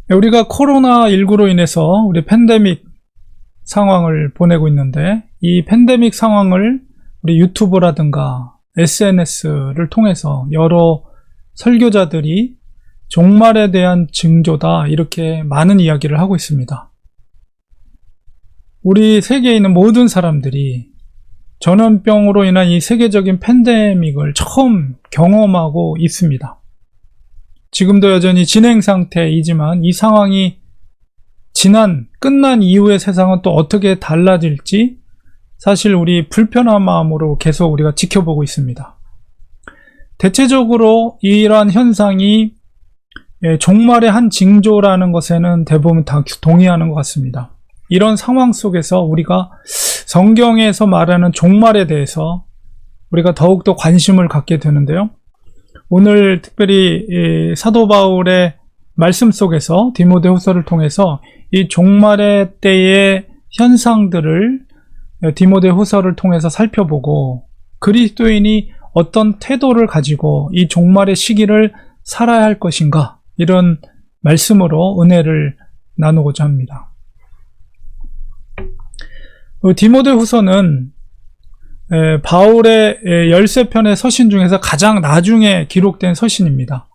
우리가 코로나19로 인해서 우리 팬데믹 상황을 보내고 있는데, 이 팬데믹 상황을 우리 유튜브라든가 SNS를 통해서 여러 설교자들이 종말에 대한 징조다, 이렇게 많은 이야기를 하고 있습니다. 우리 세계에 있는 모든 사람들이 전염병으로 인한 이 세계적인 팬데믹을 처음 경험하고 있습니다. 지금도 여전히 진행 상태이지만 이 상황이 끝난 이후의 세상은 또 어떻게 달라질지 사실 우리 불편한 마음으로 계속 우리가 지켜보고 있습니다. 대체적으로 이러한 현상이 종말의 한 징조라는 것에는 대부분 다 동의하는 것 같습니다. 이런 상황 속에서 우리가 성경에서 말하는 종말에 대해서 우리가 더욱더 관심을 갖게 되는데요. 오늘 특별히 사도 바울의 말씀 속에서 디모데후서를 통해서 이 종말의 때의 현상들을 디모데후서를 통해서 살펴보고, 그리스도인이 어떤 태도를 가지고 이 종말의 시기를 살아야 할 것인가, 이런 말씀으로 은혜를 나누고자 합니다. 디모데후서는 바울의 13편의 서신 중에서 가장 나중에 기록된 서신입니다.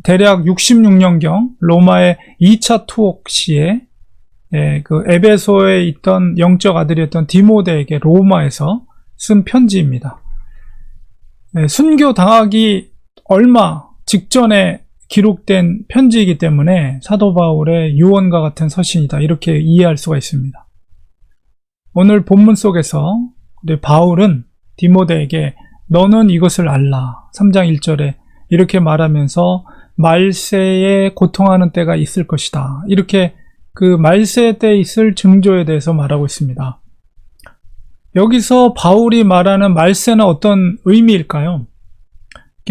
대략 66년경 로마의 2차 투옥 시에 그 에베소에 있던 영적 아들이었던 디모데에게 로마에서 쓴 편지입니다. 순교 당하기 얼마 직전에 기록된 편지이기 때문에 사도 바울의 유언과 같은 서신이다, 이렇게 이해할 수가 있습니다. 오늘 본문 속에서 우리 바울은 디모데에게 너는 이것을 알라, 3장 1절에 이렇게 말하면서 말세에 고통하는 때가 있을 것이다, 이렇게 그 말세 때 있을 징조에 대해서 말하고 있습니다. 여기서 바울이 말하는 말세는 어떤 의미일까요?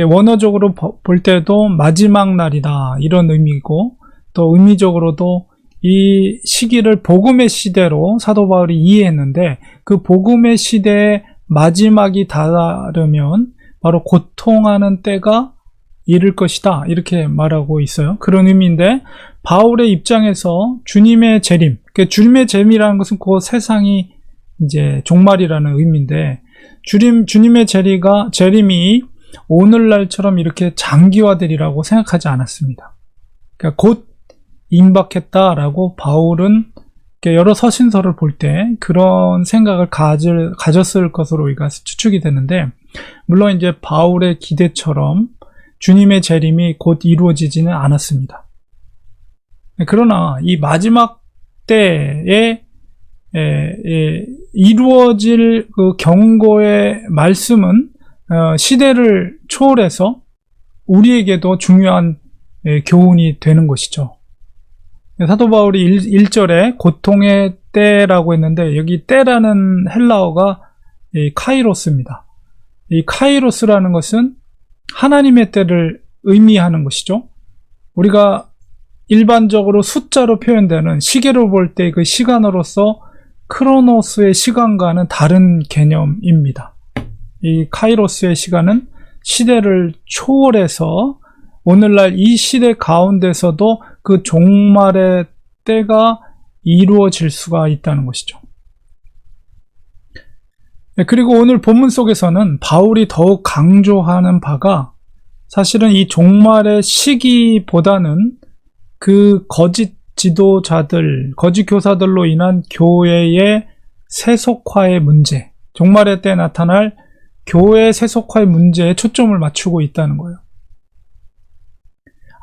원어적으로 볼 때도 마지막 날이다, 이런 의미이고, 또 의미적으로도 이 시기를 복음의 시대로 사도 바울이 이해했는데, 그 복음의 시대의 마지막이 다다르면 바로 고통하는 때가 이를 것이다, 이렇게 말하고 있어요. 그런 의미인데, 바울의 입장에서 주님의 재림, 주님의 재림이라는 것은 그 세상이 이제 종말이라는 의미인데, 주님의 재림이 오늘날처럼 이렇게 장기화되리라고 생각하지 않았습니다. 그러니까 곧 임박했다라고 바울은 여러 서신서를 볼 때 그런 생각을 가졌을 것으로 우리가 추측이 되는데, 물론 이제 바울의 기대처럼 주님의 재림이 곧 이루어지지는 않았습니다. 그러나 이 마지막 때에 이루어질 그 경고의 말씀은 시대를 초월해서 우리에게도 중요한 교훈이 되는 것이죠. 사도 바울이 1절에 고통의 때라고 했는데, 여기 때라는 헬라어가 카이로스입니다. 이 카이로스라는 것은 하나님의 때를 의미하는 것이죠. 우리가 일반적으로 숫자로 표현되는, 시계로 볼 때 그 시간으로서 크로노스의 시간과는 다른 개념입니다. 이 카이로스의 시간은 시대를 초월해서 오늘날 이 시대 가운데서도 그 종말의 때가 이루어질 수가 있다는 것이죠. 그리고 오늘 본문 속에서는 바울이 더욱 강조하는 바가, 사실은 이 종말의 시기보다는 그 거짓 지도자들, 거짓 교사들로 인한 교회의 세속화의 문제, 종말의 때 나타날 교회 세속화의 문제에 초점을 맞추고 있다는 거예요.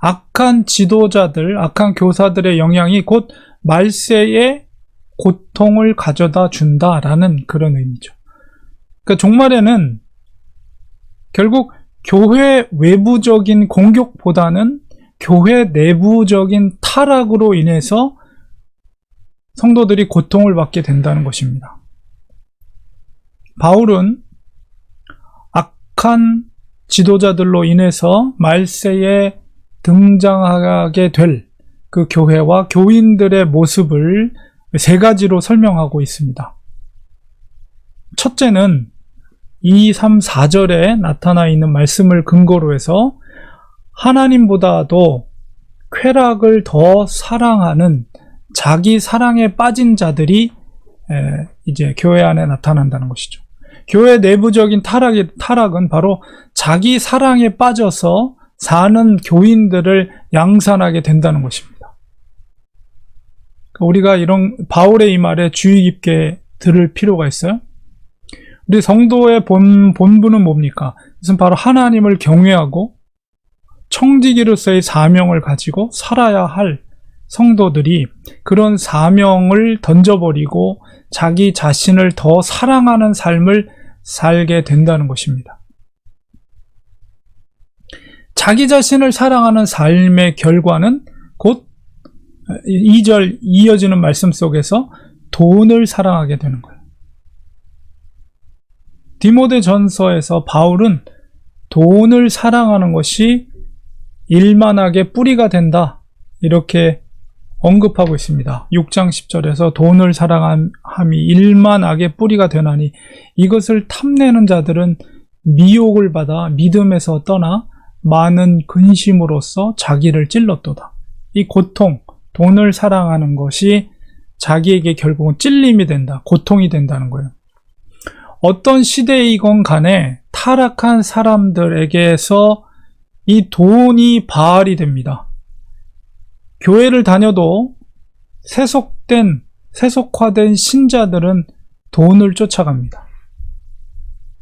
악한 지도자들, 악한 교사들의 영향이 곧 말세에 고통을 가져다 준다라는 그런 의미죠. 그러니까 종말에는 결국 교회 외부적인 공격보다는 교회 내부적인 타락으로 인해서 성도들이 고통을 받게 된다는 것입니다. 바울은 악한 지도자들로 인해서 말세에 등장하게 될 그 교회와 교인들의 모습을 세 가지로 설명하고 있습니다. 첫째는 2, 3, 4절에 나타나 있는 말씀을 근거로 해서 하나님보다도 쾌락을 더 사랑하는 자기 사랑에 빠진 자들이 이제 교회 안에 나타난다는 것이죠. 교회 내부적인 타락은 바로 자기 사랑에 빠져서 사는 교인들을 양산하게 된다는 것입니다. 우리가 이런 바울의 이 말에 주의 깊게 들을 필요가 있어요. 우리 성도의 본분은 뭡니까? 그것은 바로 하나님을 경외하고 청지기로서의 사명을 가지고 살아야 할 성도들이 그런 사명을 던져버리고 자기 자신을 더 사랑하는 삶을 살게 된다는 것입니다. 자기 자신을 사랑하는 삶의 결과는 곧 2절 이어지는 말씀 속에서 돈을 사랑하게 되는 거예요. 디모데전서에서 바울은 돈을 사랑하는 것이 일만하게 뿌리가 된다, 이렇게 언급하고 있습니다. 6장 10절에서 돈을 사랑함이 일만하게 뿌리가 되나니 이것을 탐내는 자들은 미혹을 받아 믿음에서 떠나 많은 근심으로써 자기를 찔렀도다. 이 고통, 돈을 사랑하는 것이 자기에게 결국은 찔림이 된다, 고통이 된다는 거예요. 어떤 시대이건 간에 타락한 사람들에게서 이 돈이 바알이 됩니다. 교회를 다녀도 세속화된 신자들은 돈을 쫓아갑니다.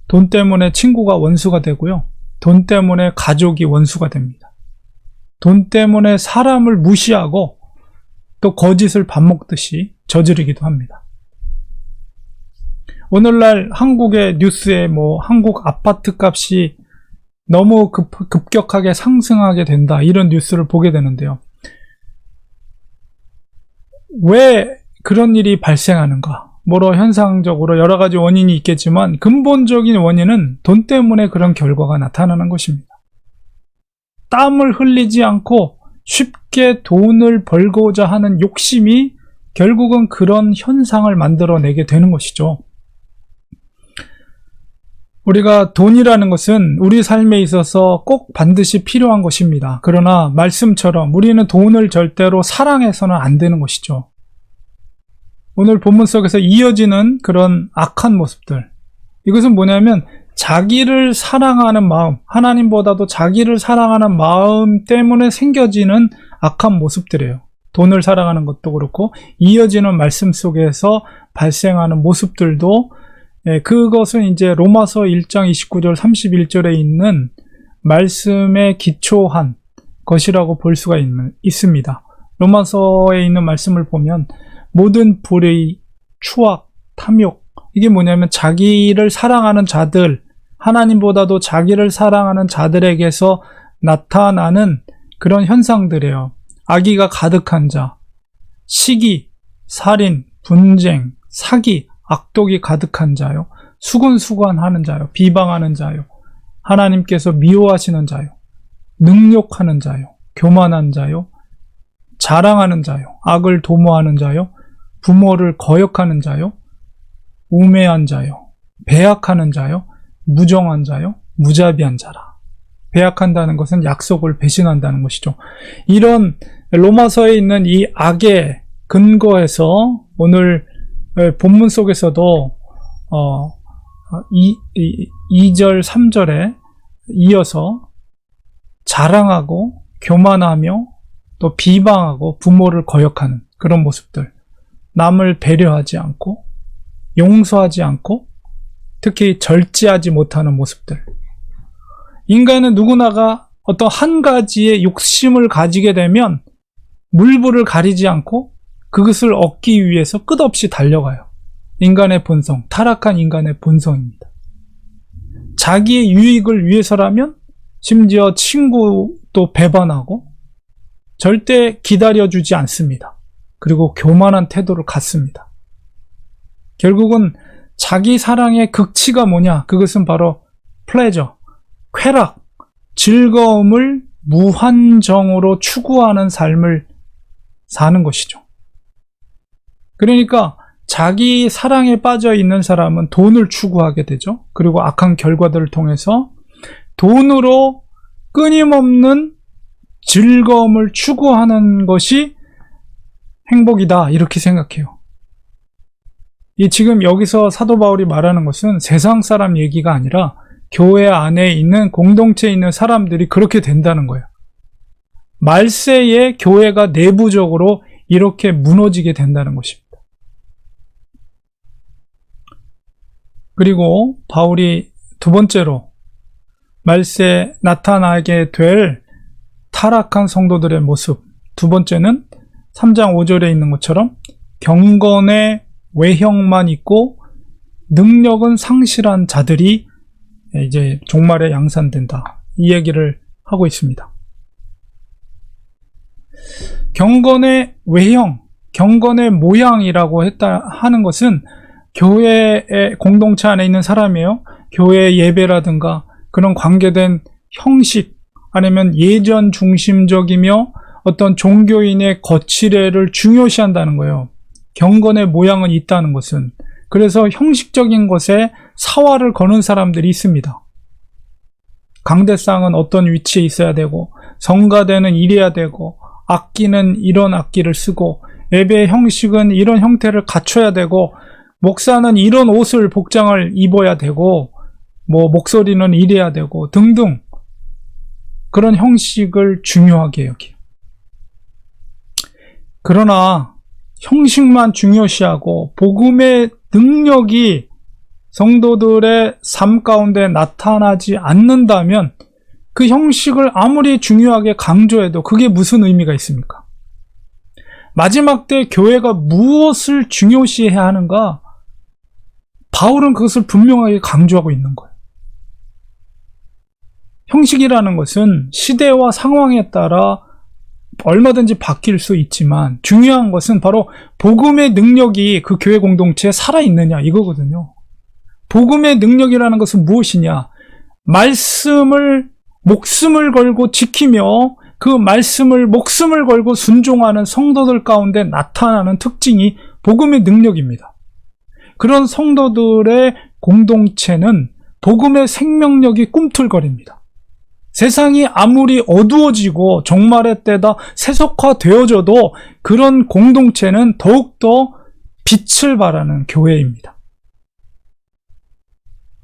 돈 때문에 친구가 원수가 되고요. 돈 때문에 가족이 원수가 됩니다. 돈 때문에 사람을 무시하고 또 거짓을 밥 먹듯이 저지르기도 합니다. 오늘날 한국의 뉴스에 한국 아파트 값이 너무 급격하게 상승하게 된다, 이런 뉴스를 보게 되는데요. 왜 그런 일이 발생하는가? 현상적으로 여러 가지 원인이 있겠지만 근본적인 원인은 돈 때문에 그런 결과가 나타나는 것입니다. 땀을 흘리지 않고 쉽게 돈을 벌고자 하는 욕심이 결국은 그런 현상을 만들어내게 되는 것이죠. 우리가 돈이라는 것은 우리 삶에 있어서 꼭 반드시 필요한 것입니다. 그러나 말씀처럼 우리는 돈을 절대로 사랑해서는 안 되는 것이죠. 오늘 본문 속에서 이어지는 그런 악한 모습들, 이것은 뭐냐면 자기를 사랑하는 마음, 하나님보다도 자기를 사랑하는 마음 때문에 생겨지는 악한 모습들이에요. 돈을 사랑하는 것도 그렇고 이어지는 말씀 속에서 발생하는 모습들도, 그것은 이제 로마서 1장 29절 31절에 있는 말씀에 기초한 것이라고 볼 수가 있습니다. 로마서에 있는 말씀을 보면 모든 불의, 추악, 탐욕, 이게 뭐냐면 자기를 사랑하는 자들, 하나님보다도 자기를 사랑하는 자들에게서 나타나는 그런 현상들이에요. 악의가 가득한 자, 시기, 살인, 분쟁, 사기, 악독이 가득한 자요, 수근수관하는 자요, 비방하는 자요, 하나님께서 미워하시는 자요, 능욕하는 자요, 교만한 자요, 자랑하는 자요, 악을 도모하는 자요, 부모를 거역하는 자요, 우매한 자요, 배약하는 자요, 무정한 자요, 무자비한 자라. 배약한다는 것은 약속을 배신한다는 것이죠. 이런 로마서에 있는 이 악의 근거에서 오늘 본문 속에서도 2절 3절에 이어서 자랑하고 교만하며 또 비방하고 부모를 거역하는 그런 모습들, 남을 배려하지 않고 용서하지 않고 특히 절제하지 못하는 모습들. 인간은 누구나가 어떤 한 가지의 욕심을 가지게 되면 물불을 가리지 않고 그것을 얻기 위해서 끝없이 달려가요. 인간의 본성, 타락한 인간의 본성입니다. 자기의 유익을 위해서라면 심지어 친구도 배반하고 절대 기다려주지 않습니다. 그리고 교만한 태도를 갖습니다. 결국은 자기 사랑의 극치가 뭐냐? 그것은 바로 플레저, 쾌락, 즐거움을 무한정으로 추구하는 삶을 사는 것이죠. 그러니까 자기 사랑에 빠져 있는 사람은 돈을 추구하게 되죠. 그리고 악한 결과들을 통해서 돈으로 끊임없는 즐거움을 추구하는 것이 행복이다 이렇게 생각해요. 이 지금 여기서 사도 바울이 말하는 것은 세상 사람 얘기가 아니라 교회 안에 있는 공동체에 있는 사람들이 그렇게 된다는 거예요. 말세에 교회가 내부적으로 이렇게 무너지게 된다는 것입니다. 그리고 바울이 두 번째로 말세에 나타나게 될 타락한 성도들의 모습, 두 번째는 3장 5절에 있는 것처럼 경건의 외형만 있고 능력은 상실한 자들이 이제 종말에 양산된다. 이 얘기를 하고 있습니다. 경건의 외형, 경건의 모양이라고 하는 것은 교회의 공동체 안에 있는 사람이에요. 교회 예배라든가 그런 관계된 형식, 아니면 예전 중심적이며 어떤 종교인의 거치례를 중요시한다는 거예요. 경건의 모양은 있다는 것은. 그래서 형식적인 것에 사활을 거는 사람들이 있습니다. 강대상은 어떤 위치에 있어야 되고, 성가대는 이래야 되고, 악기는 이런 악기를 쓰고, 예배 형식은 이런 형태를 갖춰야 되고, 목사는 이런 옷을 복장을 입어야 되고, 목소리는 이래야 되고 등등, 그런 형식을 중요하게 여겨요. 그러나 형식만 중요시하고 복음의 능력이 성도들의 삶 가운데 나타나지 않는다면 그 형식을 아무리 중요하게 강조해도 그게 무슨 의미가 있습니까? 마지막 때 교회가 무엇을 중요시해야 하는가? 바울은 그것을 분명하게 강조하고 있는 거예요. 형식이라는 것은 시대와 상황에 따라 얼마든지 바뀔 수 있지만 중요한 것은 바로 복음의 능력이 그 교회 공동체에 살아있느냐 이거거든요. 복음의 능력이라는 것은 무엇이냐? 말씀을 목숨을 걸고 지키며 그 말씀을 목숨을 걸고 순종하는 성도들 가운데 나타나는 특징이 복음의 능력입니다. 그런 성도들의 공동체는 복음의 생명력이 꿈틀거립니다. 세상이 아무리 어두워지고 종말의 때다 세속화되어져도 그런 공동체는 더욱더 빛을 발하는 교회입니다.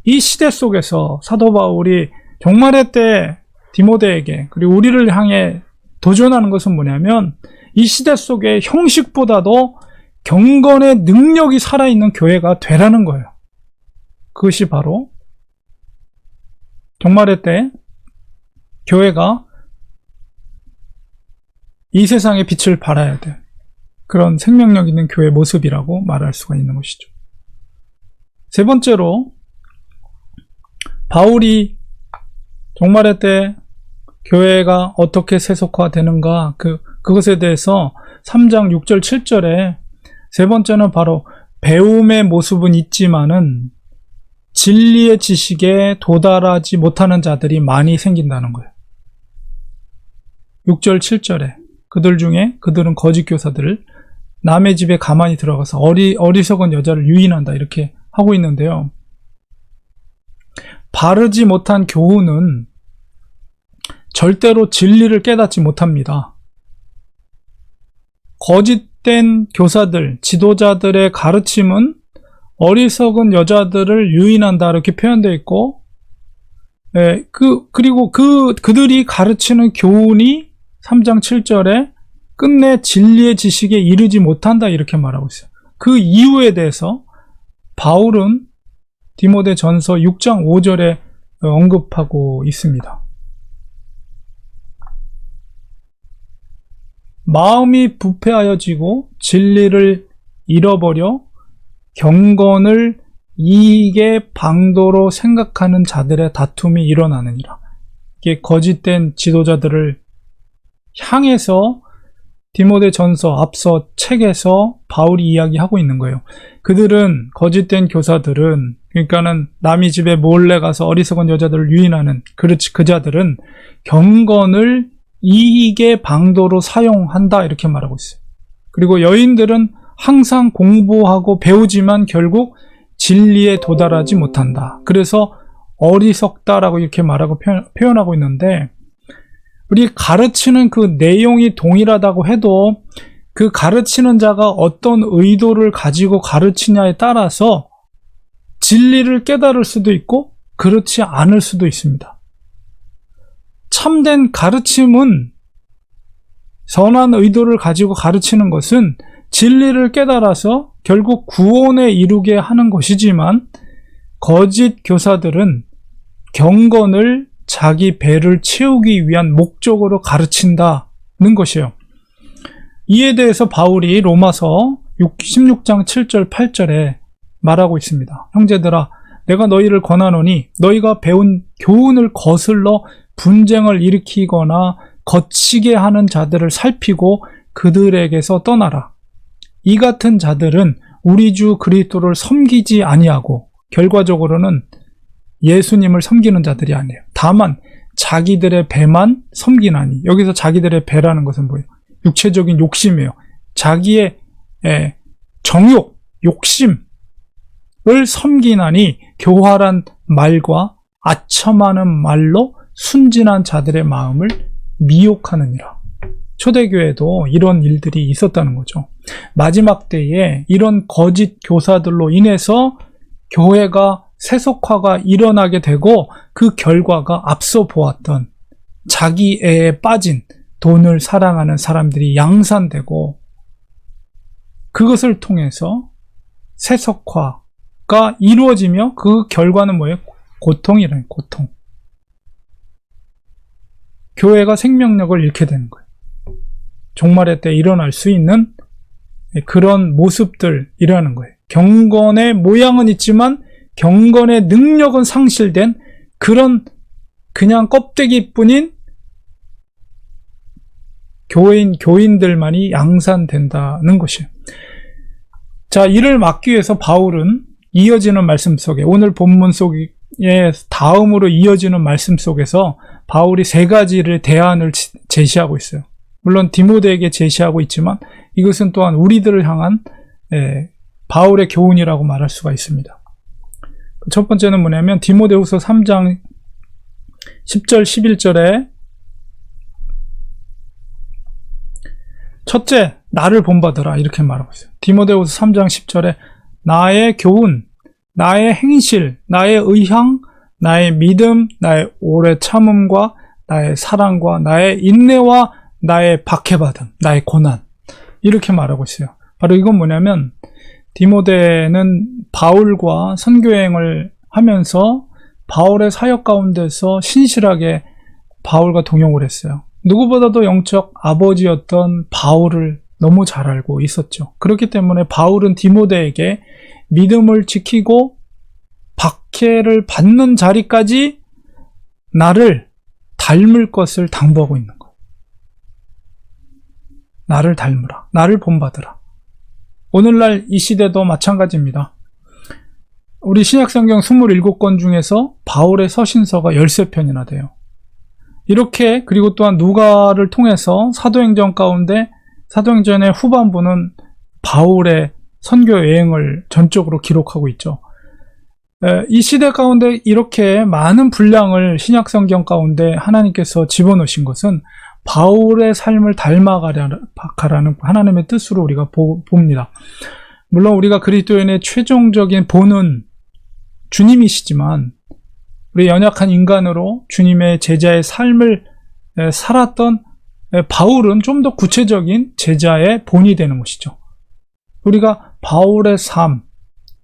이 시대 속에서 사도 바울이 종말의 때 디모데에게 그리고 우리를 향해 도전하는 것은 뭐냐면 이 시대 속에 형식보다도 경건의 능력이 살아있는 교회가 되라는 거예요. 그것이 바로 종말의 때 교회가 이 세상에 빛을 발해야 돼. 그런 생명력 있는 교회 모습이라고 말할 수가 있는 것이죠. 세 번째로 바울이 종말의 때 교회가 어떻게 세속화되는가 그것에 대해서 3장 6절 7절에 세 번째는 바로 배움의 모습은 있지만은 진리의 지식에 도달하지 못하는 자들이 많이 생긴다는 거예요. 6절 7절에 그들은 거짓 교사들을 남의 집에 가만히 들어가서 어리석은 여자를 유인한다 이렇게 하고 있는데요. 바르지 못한 교훈은 절대로 진리를 깨닫지 못합니다. 거짓된 교사들, 지도자들의 가르침은 어리석은 여자들을 유인한다 이렇게 표현되어 있고, 그리고 그들이 가르치는 교훈이 3장 7절에 끝내 진리의 지식에 이르지 못한다 이렇게 말하고 있어요. 그 이유에 대해서 바울은 디모데 전서 6장 5절에 언급하고 있습니다. 마음이 부패하여지고 진리를 잃어버려 경건을 이익의 방도로 생각하는 자들의 다툼이 일어나느니라. 이게 거짓된 지도자들을 향해서 디모데 전서 앞서 책에서 바울이 이야기하고 있는 거예요. 그들은 거짓된 교사들은 그러니까는 남의 집에 몰래 가서 어리석은 여자들을 유인하는 그 자들은 경건을 이익의 방도로 사용한다 이렇게 말하고 있어요. 그리고 여인들은 항상 공부하고 배우지만 결국 진리에 도달하지 못한다. 그래서 어리석다라고 이렇게 말하고 표현하고 있는데 우리 가르치는 그 내용이 동일하다고 해도 그 가르치는 자가 어떤 의도를 가지고 가르치냐에 따라서 진리를 깨달을 수도 있고 그렇지 않을 수도 있습니다. 참된 가르침은, 선한 의도를 가지고 가르치는 것은 진리를 깨달아서 결국 구원에 이르게 하는 것이지만, 거짓 교사들은 경건을 자기 배를 채우기 위한 목적으로 가르친다는 것이에요. 이에 대해서 바울이 로마서 16장 7절 8절에 말하고 있습니다. 형제들아, 내가 너희를 권하노니 너희가 배운 교훈을 거슬러 분쟁을 일으키거나 거치게 하는 자들을 살피고 그들에게서 떠나라. 이 같은 자들은 우리 주 그리스도를 섬기지 아니하고 결과적으로는 예수님을 섬기는 자들이 아니에요. 다만 자기들의 배만 섬기나니. 여기서 자기들의 배라는 것은 뭐예요? 육체적인 욕심이에요. 자기의 정욕, 욕심을 섬기나니 교활한 말과 아첨하는 말로 순진한 자들의 마음을 미혹하느니라. 초대교회도 이런 일들이 있었다는 거죠. 마지막 때에 이런 거짓 교사들로 인해서 교회가 세속화가 일어나게 되고, 그 결과가 앞서 보았던 자기 애에 빠진 돈을 사랑하는 사람들이 양산되고, 그것을 통해서 세속화가 이루어지며 그 결과는 뭐예요? 고통이라는, 고통. 교회가 생명력을 잃게 되는 거예요. 종말의 때 일어날 수 있는 그런 모습들이라는 거예요. 경건의 모양은 있지만 경건의 능력은 상실된 그런 그냥 껍데기뿐인 교인들만이 양산된다는 것이에요. 자, 이를 막기 위해서 바울은 이어지는 말씀 속에, 오늘 본문 속에 다음으로 이어지는 말씀 속에서 바울이 세 가지를 대안을 제시하고 있어요. 물론 디모데에게 제시하고 있지만 이것은 또한 우리들을 향한 바울의 교훈이라고 말할 수가 있습니다. 첫 번째는 뭐냐면 디모데후서 3장 10절 11절에 첫째, 나를 본받으라, 이렇게 말하고 있어요. 디모데후서 3장 10절에 나의 교훈, 나의 행실, 나의 의향, 나의 믿음, 나의 오래 참음과 나의 사랑과 나의 인내와 나의 박해받음, 나의 고난, 이렇게 말하고 있어요. 바로 이건 뭐냐면 디모데는 바울과 선교여행을 하면서 바울의 사역 가운데서 신실하게 바울과 동행을 했어요. 누구보다도 영적 아버지였던 바울을 너무 잘 알고 있었죠. 그렇기 때문에 바울은 디모데에게 믿음을 지키고 박해를 받는 자리까지 나를 닮을 것을 당부하고 있는 거예요. 나를 닮으라. 나를 본받으라. 오늘날 이 시대도 마찬가지입니다. 우리 신약성경 27권 중에서 바울의 서신서가 13편이나 돼요. 이렇게, 그리고 또한 누가를 통해서 사도행전 가운데, 사도행전의 후반부는 바울의 선교 여행을 전적으로 기록하고 있죠. 이 시대 가운데 이렇게 많은 분량을 신약성경 가운데 하나님께서 집어넣으신 것은 바울의 삶을 닮아가라는 하나님의 뜻으로 우리가 봅니다. 물론 우리가 그리스도인의 최종적인 본은 주님이시지만, 우리 연약한 인간으로 주님의 제자의 삶을 살았던 바울은 좀 더 구체적인 제자의 본이 되는 것이죠. 우리가 바울의 삶,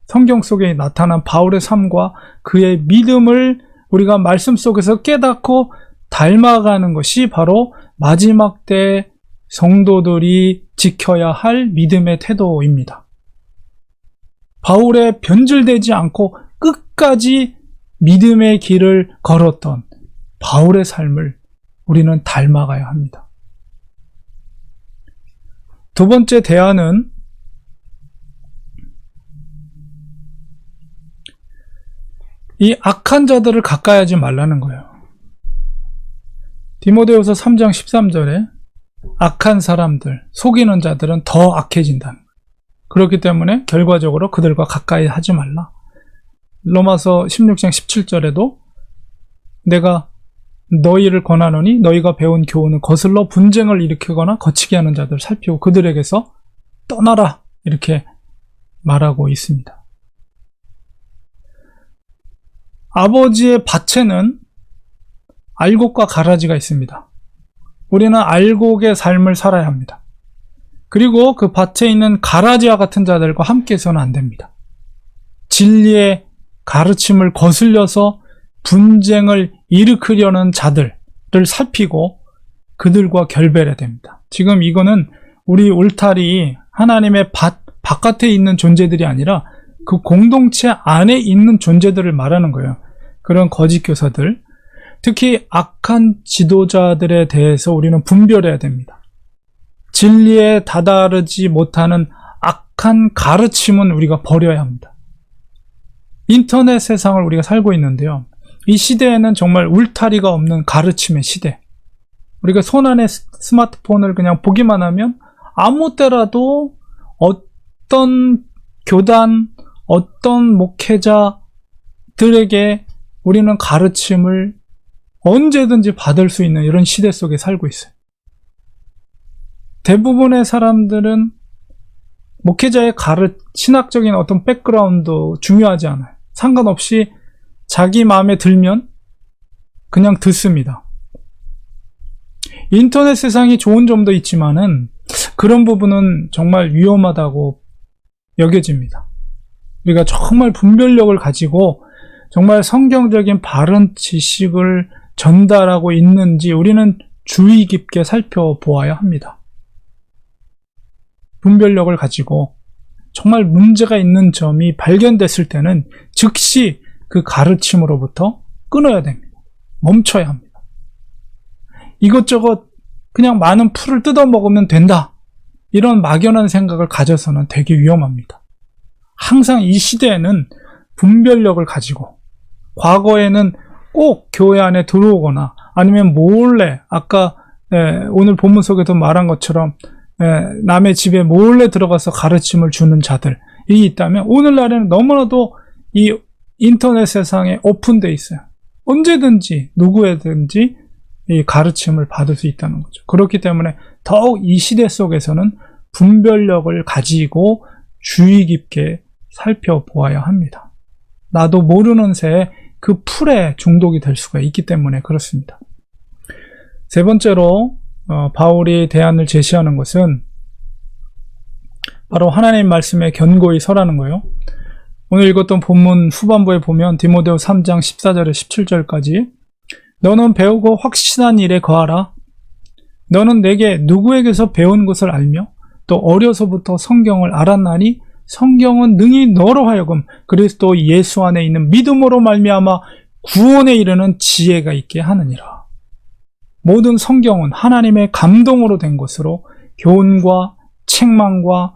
성경 속에 나타난 바울의 삶과 그의 믿음을 우리가 말씀 속에서 깨닫고 닮아가는 것이 바로 마지막 때 성도들이 지켜야 할 믿음의 태도입니다. 바울의 변질되지 않고 끝까지 믿음의 길을 걸었던 바울의 삶을 우리는 닮아가야 합니다. 두 번째 대안은 이 악한 자들을 가까이 하지 말라는 거예요. 디모데후서 3장 13절에 악한 사람들, 속이는 자들은 더 악해진다는 거예요. 그렇기 때문에 결과적으로 그들과 가까이 하지 말라. 로마서 16장 17절에도 내가 너희를 권하노니 너희가 배운 교훈을 거슬러 분쟁을 일으키거나 거치게 하는 자들 살피고 그들에게서 떠나라 이렇게 말하고 있습니다. 아버지의 밭에는 알곡과 가라지가 있습니다. 우리는 알곡의 삶을 살아야 합니다. 그리고 그 밭에 있는 가라지와 같은 자들과 함께해서는 안 됩니다. 진리의 가르침을 거슬려서 분쟁을 일으키려는 자들을 살피고 그들과 결별해야 됩니다. 지금 이거는 우리 울타리 하나님의 밭 바깥에 있는 존재들이 아니라 그 공동체 안에 있는 존재들을 말하는 거예요. 그런 거짓 교사들, 특히 악한 지도자들에 대해서 우리는 분별해야 됩니다. 진리에 다다르지 못하는 악한 가르침은 우리가 버려야 합니다. 인터넷 세상을 우리가 살고 있는데요. 이 시대에는 정말 울타리가 없는 가르침의 시대. 우리가 손안에 스마트폰을 그냥 보기만 하면 아무 때라도 어떤 교단, 어떤 목회자들에게 우리는 가르침을 언제든지 받을 수 있는 이런 시대 속에 살고 있어요. 대부분의 사람들은 목회자의 신학적인 어떤 백그라운드 중요하지 않아요. 상관없이 자기 마음에 들면 그냥 듣습니다. 인터넷 세상이 좋은 점도 있지만은 그런 부분은 정말 위험하다고 여겨집니다. 우리가 정말 분별력을 가지고 정말 성경적인 바른 지식을 전달하고 있는지 우리는 주의 깊게 살펴보아야 합니다. 분별력을 가지고 정말 문제가 있는 점이 발견됐을 때는 즉시 그 가르침으로부터 끊어야 됩니다. 멈춰야 합니다. 이것저것 그냥 많은 풀을 뜯어먹으면 된다. 이런 막연한 생각을 가져서는 되게 위험합니다. 항상 이 시대에는 분별력을 가지고 과거에는 꼭 교회 안에 들어오거나 아니면 몰래 아까 오늘 본문 속에도 말한 것처럼 남의 집에 몰래 들어가서 가르침을 주는 자들이 있다면 오늘날에는 너무나도 이 인터넷 세상에 오픈되어 있어요. 언제든지 누구에든지 이 가르침을 받을 수 있다는 거죠. 그렇기 때문에 더욱 이 시대 속에서는 분별력을 가지고 주의 깊게 살펴보아야 합니다. 나도 모르는 새에 그 풀에 중독이 될 수가 있기 때문에 그렇습니다. 세 번째로 바울이 대안을 제시하는 것은 바로 하나님 말씀에 견고히 서라는 거예요. 오늘 읽었던 본문 후반부에 보면 디모데후 3장 14절에 17절까지 너는 배우고 확신한 일에 거하라. 너는 내게 누구에게서 배운 것을 알며 또 어려서부터 성경을 알았나니 성경은 능히 너로 하여금 그리스도 예수 안에 있는 믿음으로 말미암아 구원에 이르는 지혜가 있게 하느니라. 모든 성경은 하나님의 감동으로 된 것으로 교훈과 책망과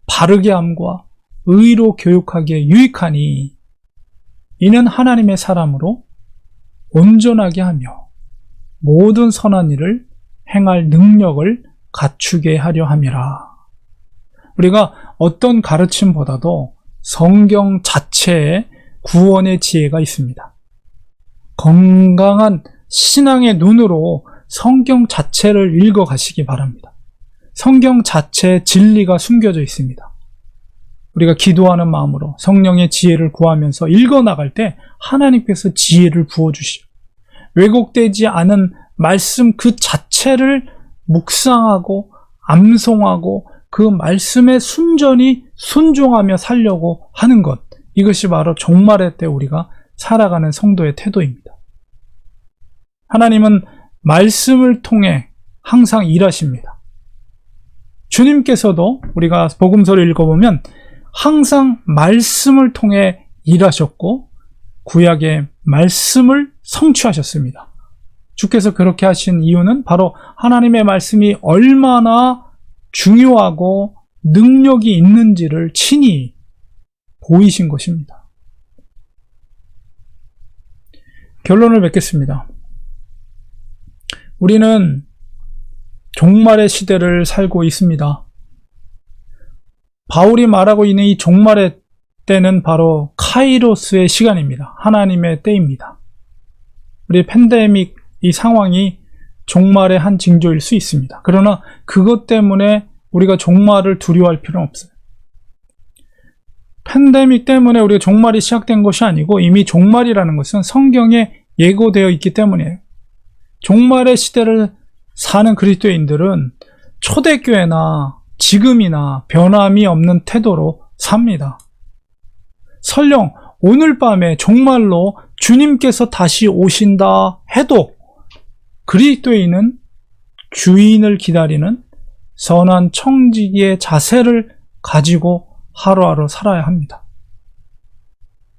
바르게 함과 의로 교육하기에 유익하니 이는 하나님의 사람으로 온전하게 하며 모든 선한 일을 행할 능력을 갖추게 하려 함이라. 우리가 어떤 가르침보다도 성경 자체에 구원의 지혜가 있습니다. 건강한 신앙의 눈으로 성경 자체를 읽어 가시기 바랍니다. 성경 자체에 진리가 숨겨져 있습니다. 우리가 기도하는 마음으로 성령의 지혜를 구하면서 읽어 나갈 때 하나님께서 지혜를 부어주시죠. 왜곡되지 않은 말씀 그 자체를 묵상하고 암송하고 그 말씀에 순전히 순종하며 살려고 하는 것, 이것이 바로 종말의 때 우리가 살아가는 성도의 태도입니다. 하나님은 말씀을 통해 항상 일하십니다. 주님께서도 우리가 복음서를 읽어보면 항상 말씀을 통해 일하셨고 구약의 말씀을 성취하셨습니다. 주께서 그렇게 하신 이유는 바로 하나님의 말씀이 얼마나 중요하고 능력이 있는지를 친히 보이신 것입니다. 결론을 맺겠습니다. 우리는 종말의 시대를 살고 있습니다. 바울이 말하고 있는 이 종말의 때는 바로 카이로스의 시간입니다. 하나님의 때입니다. 우리 팬데믹 이 상황이 종말의 한 징조일 수 있습니다. 그러나 그것 때문에 우리가 종말을 두려워할 필요는 없어요. 팬데믹 때문에 우리가 종말이 시작된 것이 아니고 이미 종말이라는 것은 성경에 예고되어 있기 때문이에요. 종말의 시대를 사는 그리스도인들은 초대교회나 지금이나 변함이 없는 태도로 삽니다. 설령 오늘 밤에 정말로 주님께서 다시 오신다 해도 그리스도인은 주인을 기다리는 선한 청지기의 자세를 가지고 하루하루 살아야 합니다.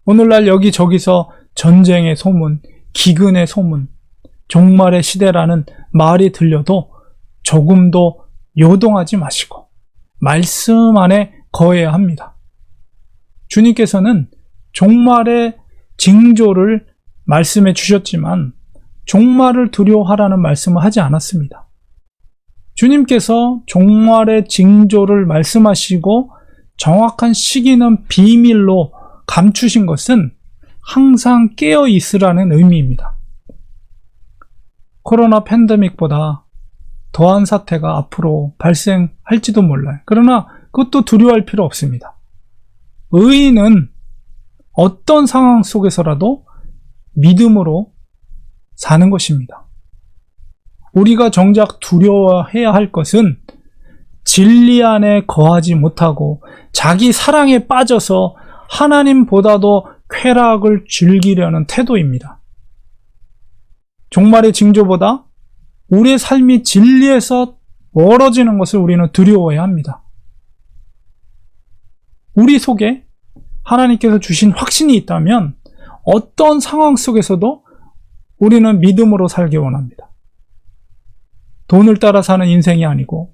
오늘날 여기저기서 전쟁의 소문, 기근의 소문, 종말의 시대라는 말이 들려도 조금도 요동하지 마시고 말씀 안에 거해야 합니다. 주님께서는 종말의 징조를 말씀해 주셨지만 종말을 두려워하라는 말씀을 하지 않았습니다. 주님께서 종말의 징조를 말씀하시고 정확한 시기는 비밀로 감추신 것은 항상 깨어 있으라는 의미입니다. 코로나 팬데믹보다 더한 사태가 앞으로 발생할지도 몰라요. 그러나 그것도 두려워할 필요 없습니다. 의인은 어떤 상황 속에서라도 믿음으로 사는 것입니다. 우리가 정작 두려워해야 할 것은 진리 안에 거하지 못하고 자기 사랑에 빠져서 하나님보다도 쾌락을 즐기려는 태도입니다. 종말의 징조보다 우리의 삶이 진리에서 멀어지는 것을 우리는 두려워해야 합니다. 우리 속에 하나님께서 주신 확신이 있다면 어떤 상황 속에서도 우리는 믿음으로 살기 원합니다. 돈을 따라 사는 인생이 아니고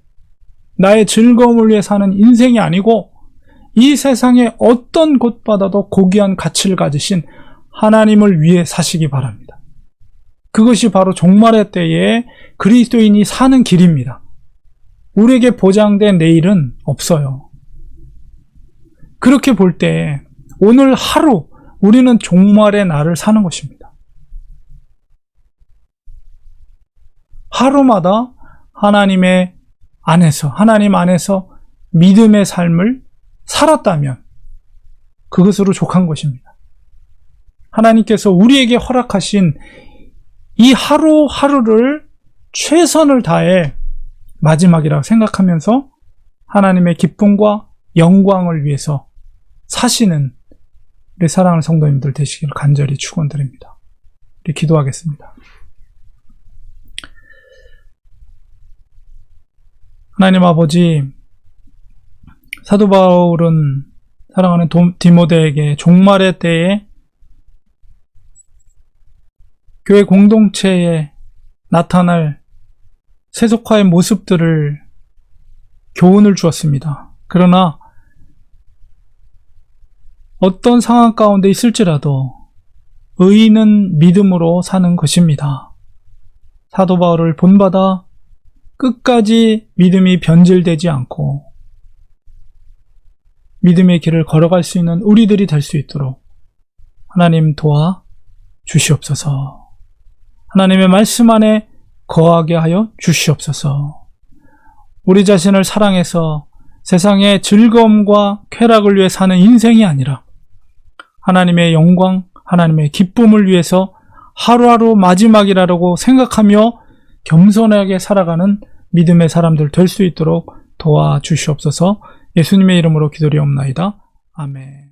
나의 즐거움을 위해 사는 인생이 아니고 이 세상의 어떤 곳보다도 고귀한 가치를 가지신 하나님을 위해 사시기 바랍니다. 그것이 바로 종말의 때에 그리스도인이 사는 길입니다. 우리에게 보장된 내일은 없어요. 그렇게 볼 때 오늘 하루 우리는 종말의 날을 사는 것입니다. 하루마다 하나님 안에서 믿음의 삶을 살았다면 그것으로 족한 것입니다. 하나님께서 우리에게 허락하신 이 하루하루를 최선을 다해 마지막이라고 생각하면서 하나님의 기쁨과 영광을 위해서 사시는 우리 사랑하는 성도님들 되시기를 간절히 축원드립니다. 우리 기도하겠습니다. 하나님 아버지, 사도 바울은 사랑하는 디모데에게 종말의 때에 교회 공동체에 나타날 세속화의 모습들을 교훈을 주었습니다. 그러나 어떤 상황 가운데 있을지라도 의인은 믿음으로 사는 것입니다. 사도 바울을 본받아 끝까지 믿음이 변질되지 않고 믿음의 길을 걸어갈 수 있는 우리들이 될 수 있도록 하나님 도와 주시옵소서. 하나님의 말씀 안에 거하게 하여 주시옵소서. 우리 자신을 사랑해서 세상의 즐거움과 쾌락을 위해 사는 인생이 아니라 하나님의 영광, 하나님의 기쁨을 위해서 하루하루 마지막이라고 생각하며 겸손하게 살아가는 믿음의 사람들 될 수 있도록 도와주시옵소서. 예수님의 이름으로 기도리옵나이다. 아멘.